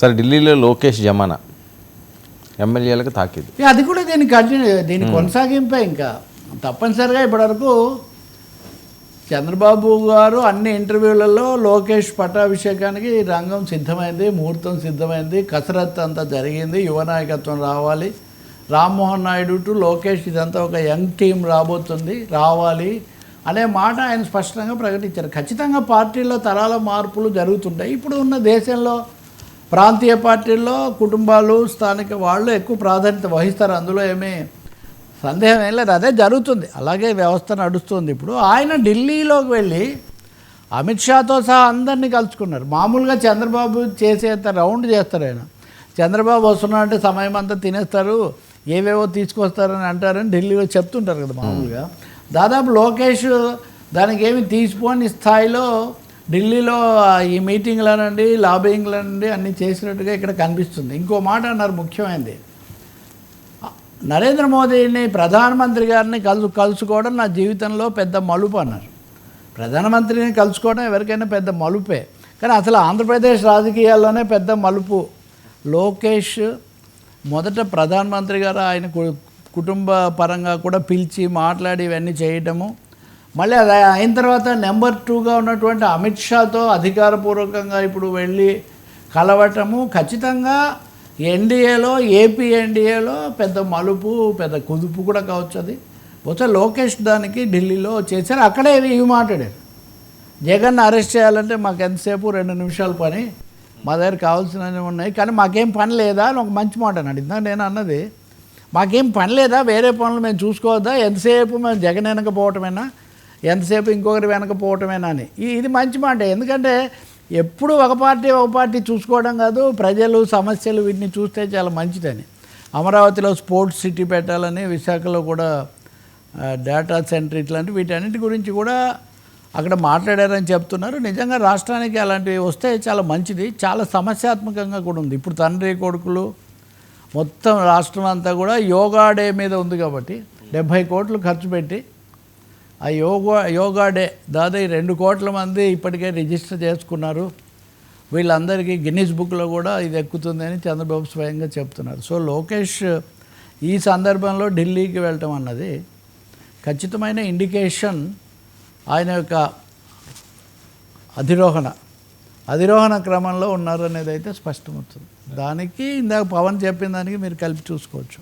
సరే, ఢిల్లీలో లోకేష్ జమానా ఎమ్మెల్యేలకు తాకింది. అది కూడా దీని కొనసాగింపే. ఇంకా తప్పనిసరిగా ఇప్పటివరకు చంద్రబాబు గారు అన్ని ఇంటర్వ్యూలలో లోకేష్ పట్టాభిషేకానికి రంగం సిద్ధమైంది, ముహూర్తం సిద్ధమైంది, కసరత్తు అంతా జరిగింది, యువ నాయకత్వం రావాలి, రామ్మోహన్ నాయుడు టు లోకేష్ ఇదంతా ఒక యంగ్ టీం రావాలి అనే మాట ఆయన స్పష్టంగా ప్రకటించారు. ఖచ్చితంగా పార్టీల్లో తరాల మార్పులు జరుగుతుంటాయి. ఇప్పుడు ఉన్న దేశంలో ప్రాంతీయ పార్టీల్లో కుటుంబాలు, స్థానిక వాళ్ళు ఎక్కువ ప్రాధాన్యత వహిస్తారు. అందులో ఏమీ సందేహం ఏం లేదు, అదే జరుగుతుంది. అలాగే వ్యవస్థ నడుస్తుంది. ఇప్పుడు ఆయన ఢిల్లీలోకి వెళ్ళి అమిత్ షాతో సహా అందరినీ కలుసుకున్నారు. మామూలుగా చంద్రబాబు చేసేంత రౌండ్ చేస్తారు. ఆయన చంద్రబాబు వస్తున్నారంటే సమయం అంతా తినేస్తారు, ఏవేవో తీసుకొస్తారని అంటారని ఢిల్లీలో చెప్తుంటారు కదా మామూలుగా. దాదాపు లోకేష్ దానికి ఏమి తీసిపోని స్థాయిలో ఢిల్లీలో ఈ మీటింగ్లనండి, లాబింగ్లనండి అన్నీ చేసినట్టుగా ఇక్కడ కనిపిస్తుంది. ఇంకో మాట అన్నారు ముఖ్యమైనది, నరేంద్ర మోదీని ప్రధానమంత్రి గారిని కలుసుకోవడం నా జీవితంలో పెద్ద మలుపు అన్నారు. ప్రధానమంత్రిని కలుసుకోవడం ఎవరికైనా పెద్ద మలుపే, కానీ అసలు ఆంధ్రప్రదేశ్ రాజకీయాల్లోనే పెద్ద మలుపు. లోకేష్ మొదట ప్రధానమంత్రి గారు ఆయన కుటుంబ పరంగా కూడా పిలిచి మాట్లాడి ఇవన్నీ చేయటము, మళ్ళీ అది అయిన తర్వాత నెంబర్ 2గా ఉన్నటువంటి అమిత్ షాతో అధికారపూర్వకంగా ఇప్పుడు వెళ్ళి కలవటము ఖచ్చితంగా ఎన్డీఏలో, ఏపీ ఎన్డీఏలో పెద్ద మలుపు, పెద్ద కుదుపు కూడా కావచ్చు. అది బహుశా లోకేష్ దానికి ఢిల్లీలో చేశారు. అక్కడే ఇవి మాట్లాడారు, జగన్ అరెస్ట్ చేయాలంటే మాకు ఎంతసేపు 2 నిమిషాల పని, మా దగ్గర కావాల్సినవి ఉన్నాయి, కానీ మాకేం పని లేదా అని ఒక మంచి మాట అన్నాడు. ఇందాక నేను అన్నది, మాకేం పని లేదా, వేరే పనులు మేము చూసుకోవద్దా, ఎంతసేపు మేము జగన్ వెనకపోవటమేనా, ఎంతసేపు ఇంకొకరి వెనకపోవటమేనా అని. ఇది మంచి మాట. ఎందుకంటే ఎప్పుడు ఒక పార్టీ చూసుకోవడం కాదు, ప్రజలు సమస్యలు వీటిని చూస్తే చాలా మంచిదని. అమరావతిలో స్పోర్ట్స్ సిటీ పెట్టాలని, విశాఖలో కూడా డేటా సెంటర్, ఇట్లాంటి వీటన్నిటి గురించి కూడా అక్కడ మాట్లాడారని చెప్తున్నారు. నిజంగా రాష్ట్రానికి అలాంటివి వస్తే చాలా మంచిది. చాలా సమస్యాత్మకంగా కూడా ఉంది. ఇప్పుడు తండ్రి కొడుకులు మొత్తం రాష్ట్రం అంతా కూడా యోగా డే మీద ఉంది కాబట్టి 70 కోట్లు ఖర్చు పెట్టి ఆ యోగా డే దాదాపు 2 కోట్ల మంది ఇప్పటికే రిజిస్టర్ చేసుకున్నారు. వీళ్ళందరికీ గిన్నిస్ బుక్లో కూడా ఇది ఎక్కుతుందని చంద్రబాబు స్వయంగా చెప్తున్నారు. సో లోకేష్ ఈ సందర్భంలో ఢిల్లీకి వెళ్ళటం అన్నది ఖచ్చితమైన ఇండికేషన్ ఆయన యొక్క అధిరోహణ క్రమంలో ఉన్నారనేది అయితే స్పష్టమవుతుంది. దానికి ఇందాక పవన్ చెప్పిన దానికి మీరు కలిపి చూసుకోవచ్చు.